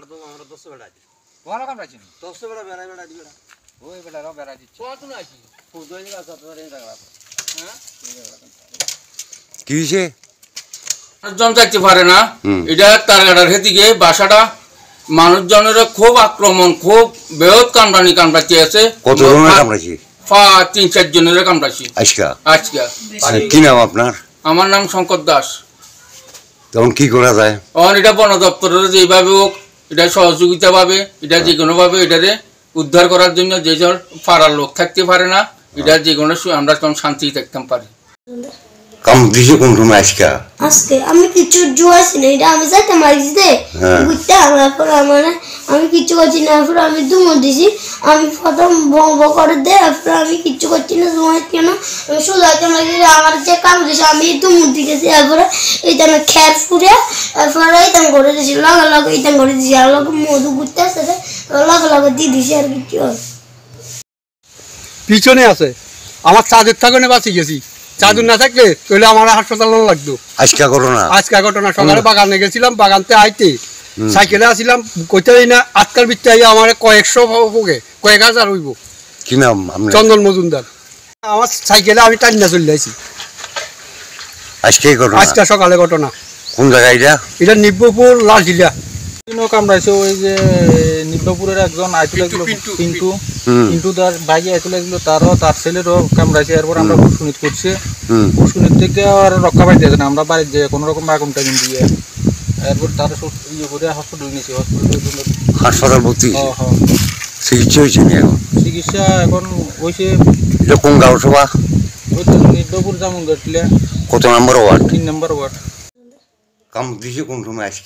আমরা 10 বেড়া দিই। তোমার কাম রাখছি 10 বেড়া বেড়া দিই বেড়া। ওই বেটারাও বেড়া দিচ্ছে কতন আছে? ফুদই গাছ আপনার এই জায়গা। হ্যাঁ? কি হইছে? জন যাইতে পারে না। এটা তারগাড়ার হেদিকে বাসাটা মানুষজনের খুব আক্রমণ, খুব বৃহৎ কামড়াতে আছে। কত জনের কামড়াইছে? 3-4 জনের কামড়াইছে আজকা আজকে। কি নাম আপনার? আমার নাম শঙ্কর দাস। তখন কি করা যায়? তখন এটা বন দপ্তরের যেভাবে হোক এটা সহযোগিতা পাবে, এটা যে কোনোভাবে এটারে উদ্ধার করার জন্য যে জন পাড়ার লোক থাকতে পারে না, এটা যে কোনো আমরা তখন শান্তি থাকতে পারি। কাম দিছে কোন সময় আজকা? আজকে আমি কিছু জুয়াছি না, এটা আমি যাইতে মারিছি দে বুঝতে তারপর আমি কিছু করছি না, এরপর আমি দুমো দিছি, আমি প্রথম বঙ্গ করে দে, এরপর আমি কিছু করছি না জুয়াই কেন আমি সোজাইতে মারি আমার যে কাম দিয়েছি আমি দুমো দিয়েছি, এরপরে এইটা আমি খের ফুরে এরপরে এইটা করে দিয়েছি, লগে লগে এইটা করে দিয়েছি, আর লগে মধু ঘুরতে আসে লগে লগে দিয়ে দিছি আর কিছু পিছনে আছে আমার চাঁদের থাকনে বাঁচি গেছি, চাদর না থাকলে তাহলে আমার হাসপাতাল লাগতো। আজকা ঘটনা সকালে বাগানে গেছিলাম, বাগানতে আইতে সাইকেলে আসিলাম, কইতে না আজকাল বিতে আইয়া আমার কয়েকশো হোকে, কয়েক হাজার হইব। কি নাম আপনার? চন্দন মজুমদার। আমার সাইকেলে আমি টাইনা চলে আইছি আজকে সকালে ঘটনা। কোন জায়গা এটা? এটা নিব্বপুর লালজিলা। কামড়াইছে ওই যে নিব্বপুরের একজন আইতুল পিন্টু তার ভাই আইতুল এগুলো তার ছেলেরও কামড়াইছে। এরপর আমরা পুষ্কুনিত করছি, পুষ্কুনিত থেকে আর রক্ষা পাইতে না, আমরা বাড়ির যে কোনো রকম আগুন টাগুন দিয়ে এরপর তার ইয়ে করে হসপিটাল নিয়েছি। হাসপাতাল ভর্তি চিকিৎসা হয়েছে নি এখন? চিকিৎসা এখন হয়েছে। এটা কোন গাঁও সভা? ওই তো নিব্বপুর জামুন গাটলে কত নম্বর ওয়ার্ড? 3 নম্বর ওয়ার্ড। কাম দিছে কোন সময় আজকে?